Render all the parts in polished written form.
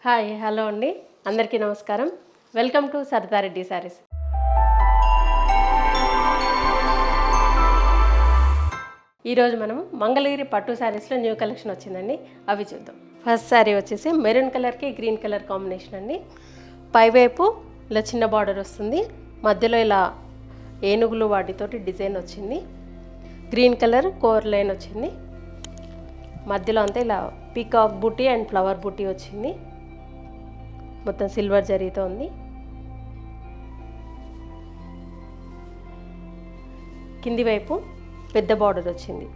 Hi hello అండి, అందరికీ నమస్కారం. Welcome to Saritha Reddy saris. ఈరోజు మనం మంగళగిరి పట్టు శారీస్లో న్యూ కలెక్షన్ వచ్చిందండి, అవి చూద్దాం. ఫస్ట్ శారీ వచ్చేసి మెరూన్ కలర్కి గ్రీన్ కలర్ కాంబినేషన్ అండి. పైవైపు ఇలా చిన్న బార్డర్ వస్తుంది, మధ్యలో ఇలా ఏనుగులు వాటితోటి డిజైన్ వచ్చింది. గ్రీన్ కలర్ కోర్ లైన్ వచ్చింది, మధ్యలో అంతా ఇలా పీకాక్ బూటీ అండ్ ఫ్లవర్ బూటీ వచ్చింది. మొత్తం సిల్వర్ జరీతో ఉంది. కింది వైపు పెద్ద బార్డర్ వచ్చింది,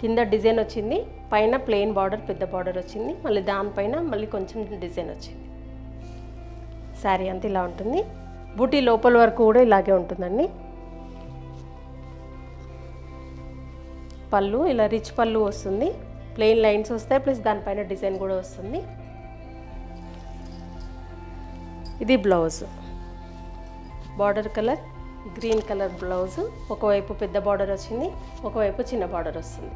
కింద డిజైన్ వచ్చింది, పైన ప్లెయిన్ బార్డర్ పెద్ద బార్డర్ వచ్చింది, మళ్ళీ దానిపైన మళ్ళీ కొంచెం డిజైన్ వచ్చింది. శారీ అంతా ఇలా ఉంటుంది. బూటీ లోపల వరకు కూడా ఇలాగే ఉంటుందండి. పళ్ళు ఇలా రిచ్ పళ్ళు వస్తుంది, ప్లెయిన్ లైన్స్ వస్తాయి, ప్లస్ దానిపైన డిజైన్ కూడా వస్తుంది. ఇది blouse, border colour green colour blouse. ఒకవైపు పెద్ద బార్డర్ వచ్చింది, ఒకవైపు చిన్న బార్డర్ వస్తుంది.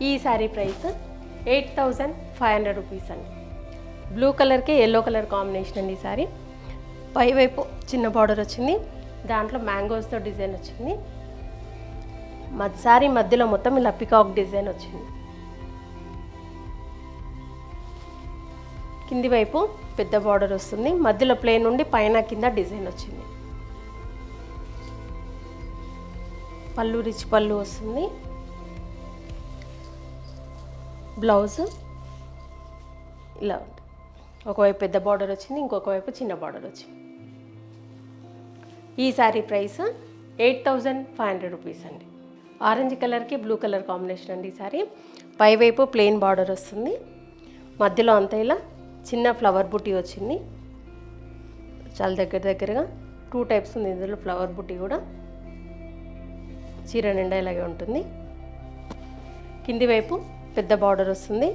ఈ శారీ ప్రైస్ 8500 రూపీస్ అండి. బ్లూ కలర్కి ఎల్లో కలర్ కాంబినేషన్ అండి ఈ శారీ. పైవైపు చిన్న బార్డర్ వచ్చింది, దాంట్లో మ్యాంగోస్తో డిజైన్ వచ్చింది. శారీ మధ్యలో మొత్తం ఇలా పికాక్ డిజైన్ వచ్చింది. కింది వైపు పెద్ద బార్డర్ వస్తుంది, మధ్యలో ప్లేన్ ఉండి పైన కింద డిజైన్ వచ్చింది. పళ్ళు రిచ్ పళ్ళు వస్తుంది. బ్లౌజ్ ఇలా ఉంది, ఒకవైపు పెద్ద బార్డర్ వచ్చింది, ఇంకొక వైపు చిన్న బార్డర్ వచ్చింది. ఈ శారీ ప్రైస్ 8500 రూపీస్ అండి. ఆరెంజ్ కలర్కి బ్లూ కలర్ కాంబినేషన్ అండి ఈ శారీ. పైవైపు ప్లెయిన్ బార్డర్ వస్తుంది, మధ్యలో అంతా ఇలా చిన్న ఫ్లవర్ బుటీ వచ్చింది. చాలా దగ్గరగా 2 టైప్స్ ఉంది ఇందులో ఫ్లవర్ బుటీ కూడా. చీర నిండా ఇలాగే ఉంటుంది. కింది వైపు పెద్ద బార్డర్ వస్తుంది,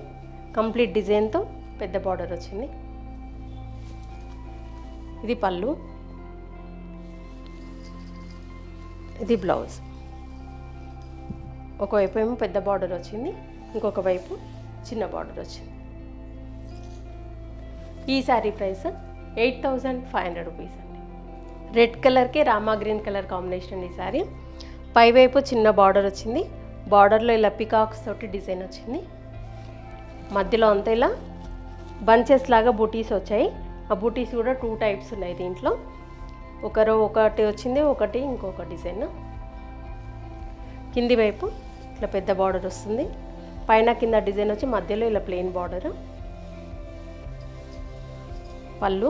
కంప్లీట్ డిజైన్తో పెద్ద బార్డర్ వచ్చింది. ఇది పళ్ళు, ఇది బ్లౌజ్. ఒకవైపు ఏమో పెద్ద బార్డర్ వచ్చింది, ఇంకొక వైపు చిన్న బార్డర్ వచ్చింది. ఈ శారీ ప్రైస్ 8500 రూపీస్ అండి. రెడ్ కలర్కి రామా గ్రీన్ కలర్ కాంబినేషన్ అండి ఈ శారీ. పైవైపు చిన్న బార్డర్ వచ్చింది, బార్డర్లో ఇలా పికాక్స్ తోటి డిజైన్ వచ్చింది. మధ్యలో అంతా ఇలా బంచెస్ లాగా బూటీస్ వచ్చాయి. ఆ బూటీస్ కూడా 2 టైప్స్ ఉన్నాయి దీంట్లో. ఒకటి వచ్చింది, ఒకటి ఇంకొక డిజైన్. కింది వైపు ఇట్లా పెద్ద బార్డర్ వస్తుంది, పైన కింద డిజైన్ వచ్చి మధ్యలో ఇలా ప్లెయిన్ బార్డర్. పళ్ళు,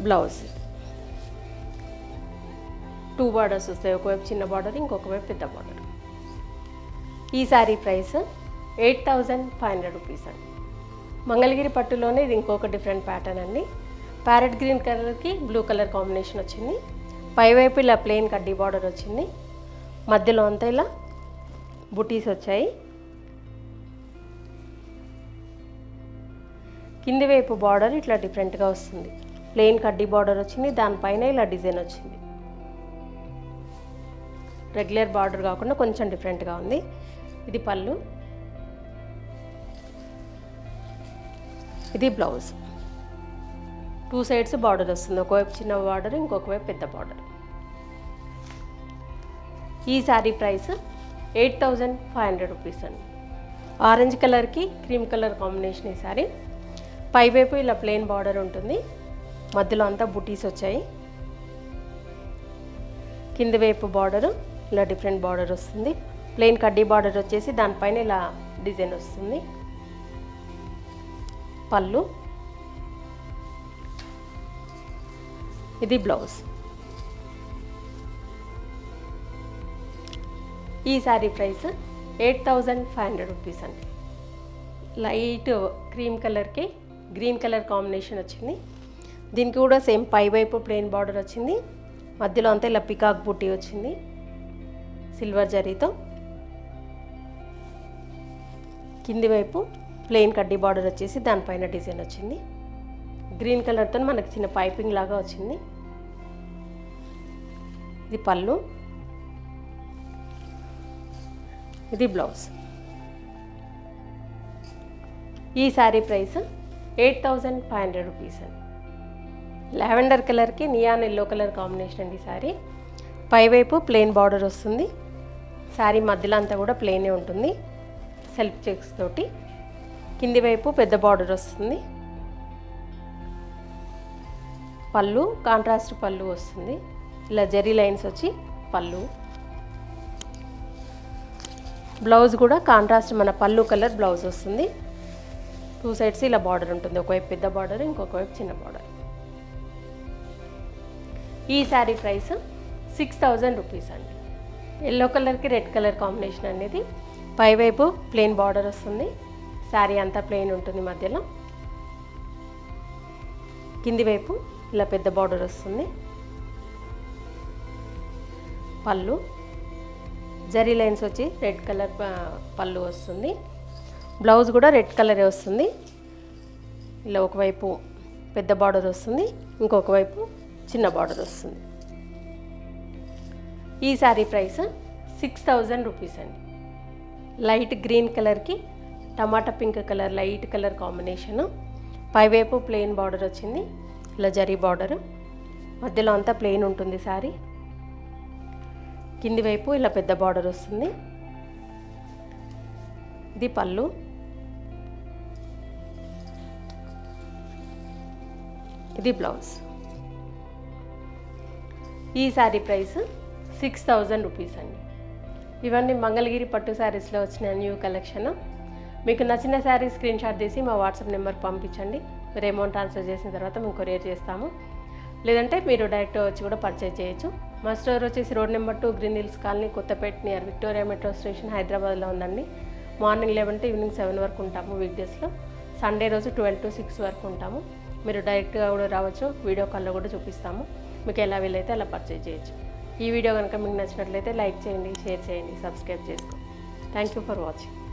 బ్లౌజ్. 2 బార్డర్స్ వస్తాయి, ఒకవైపు చిన్న బార్డర్, ఇంకొక వైపు పెద్ద బార్డర్. ఈ శారీ ప్రైస్ 8500 రూపీస్ అండి. మంగళగిరి పట్టులోనే ఇది ఇంకొక డిఫరెంట్ ప్యాటర్న్ అండి. ప్యారెట్ గ్రీన్ కలర్కి బ్లూ కలర్ కాంబినేషన్ వచ్చింది. పైవైపు ఇలా ప్లెయిన్ కడ్డీ బార్డర్ వచ్చింది, మధ్యలో అంతా ఇలా బుటీస్ వచ్చాయి. కింది వైపు బార్డర్ ఇట్లా డిఫరెంట్గా వస్తుంది, ప్లెయిన్ కడ్డీ బార్డర్ వచ్చింది, దానిపైన ఇలా డిజైన్ వచ్చింది. రెగ్యులర్ బార్డర్ కాకుండా కొంచెం డిఫరెంట్గా ఉంది. ఇది పళ్ళు, ఇది బ్లౌజ్. 2 సైడ్స్ బార్డర్ వస్తుంది, ఒకవైపు చిన్న బార్డర్, ఇంకొక వైపు పెద్ద బార్డర్. ఈ శారీ ప్రైస్ 8500 రూపీస్ అండి. ఆరెంజ్ కలర్కి క్రీమ్ కలర్ కాంబినేషన్ ఈ శారీ. పైవైపు ఇలా ప్లెయిన్ బార్డర్ ఉంటుంది, మధ్యలో అంతా బుటీస్ వచ్చాయి. కింది వైపు బార్డరు ఇలా డిఫరెంట్ బార్డర్ వస్తుంది, ప్లెయిన్ కడ్డీ బార్డర్ వచ్చేసి దానిపైన ఇలా డిజైన్ వస్తుంది. పళ్ళు, ఇది బ్లౌజ్. ఈ శారీ ప్రైస్ 8500 రూపీస్ అండి. లైట్ క్రీమ్ కలర్కి గ్రీన్ కలర్ కాంబినేషన్ వచ్చింది. దీనికి కూడా సేమ్ పైవైపు ప్లెయిన్ బార్డర్ వచ్చింది, మధ్యలో అంతా ఇలా పికాక్ బూటీ వచ్చింది సిల్వర్ జరీతో. కింది వైపు ప్లెయిన్ కడ్డీ బార్డర్ వచ్చేసి దానిపైన డిజైన్ వచ్చింది. గ్రీన్ కలర్తో మనకి చిన్న పైపింగ్ లాగా వచ్చింది. ఇది పళ్ళు, ఇది బ్లౌజ్. ఈ శారీ ప్రైస్ 8500 రూపీస్ అండి. లావెండర్ కలర్కి నియాన్ ఎల్లో కలర్ కాంబినేషన్ అండి శారీ. పైవైపు ప్లెయిన్ బార్డర్ వస్తుంది. శారీ మధ్యలో అంతా కూడా ప్లెయినే ఉంటుంది సెల్ఫ్ చెక్స్ తోటి. కింది వైపు పెద్ద బార్డర్ వస్తుంది. పళ్ళు కాంట్రాస్ట్ పళ్ళు వస్తుంది. ఇలా జరీ లైన్స్ వచ్చి పళ్ళు. బ్లౌజ్ కూడా కాంట్రాస్ట్ మన పళ్ళు కలర్ బ్లౌజ్ వస్తుంది. 2 సైడ్స్ ఇలా బార్డర్ ఉంటుంది. ఒకవైపు పెద్ద బార్డర్, ఇంకొక వైపు చిన్న బార్డర్. ఈ శారీ ప్రైస్ 6000 రూపీస్ అండి. ఎల్లో కలర్కి రెడ్ కలర్ కాంబినేషన్ అనేది. పైవైపు ప్లెయిన్ బార్డర్ వస్తుంది. శారీ అంతా ప్లెయిన్ ఉంటుంది మధ్యలో. కింది వైపు ఇలా పెద్ద బార్డర్ వస్తుంది. పళ్ళు జరీ లైన్స్ వచ్చి రెడ్ కలర్ పళ్ళు వస్తుంది. బ్లౌజ్ కూడా రెడ్ కలరే వస్తుంది. ఇలా ఒకవైపు పెద్ద బార్డర్ వస్తుంది, ఇంకొక వైపు చిన్న బార్డర్ వస్తుంది. ఈ శారీ ప్రైస్ 6000 రూపీస్ అండి. లైట్ గ్రీన్ కలర్కి టమాటా pink colour light colour combination. పైవైపు ప్లెయిన్ బార్డర్ వచ్చింది. ఇలా జరీ బార్డర్ మధ్యలో అంతా ప్లెయిన్ ఉంటుంది శారీ. కింది వైపు ఇలా పెద్ద బార్డర్ వస్తుంది. ఇది పళ్ళు. ఇది బ్లౌజ్. ఈ శారీ ప్రైస్ 6000 రూపీస్ అండి. ఇవన్నీ మంగళగిరి పట్టు శారీస్లో వచ్చిన న్యూ కలెక్షన్. మీకు నచ్చిన శారీ స్క్రీన్ షాట్ తీసి మా వాట్సాప్ నెంబర్కి పంపించండి. మీరు అమౌంట్ ట్రాన్స్ఫర్ చేసిన తర్వాత మేము కొరియర్ చేస్తాము. లేదంటే మీరు డైరెక్ట్ వచ్చి కూడా పర్చేజ్ చేయొచ్చు. మా స్టోర్ వచ్చేసి road number 2 green hills colony, Kothapet near Victoria metro station, హైదరాబాద్లో ఉందండి. మార్నింగ్ 11 to ఈవినింగ్ 7 వరకు ఉంటాము వీక్డేస్లో. సండే రోజు 12 to 6 వరకు ఉంటాము. మీరు డైరెక్ట్గా కూడా రావచ్చు. వీడియో కాల్లో కూడా చూపిస్తాము. మీకు ఎలా వీలైతే అలా పర్చేజ్ చేయొచ్చు. ఈ వీడియో కనుక మీకు నచ్చినట్లయితే లైక్ చేయండి, షేర్ చేయండి, సబ్స్క్రైబ్ చేసుకోండి. Thank you for watching.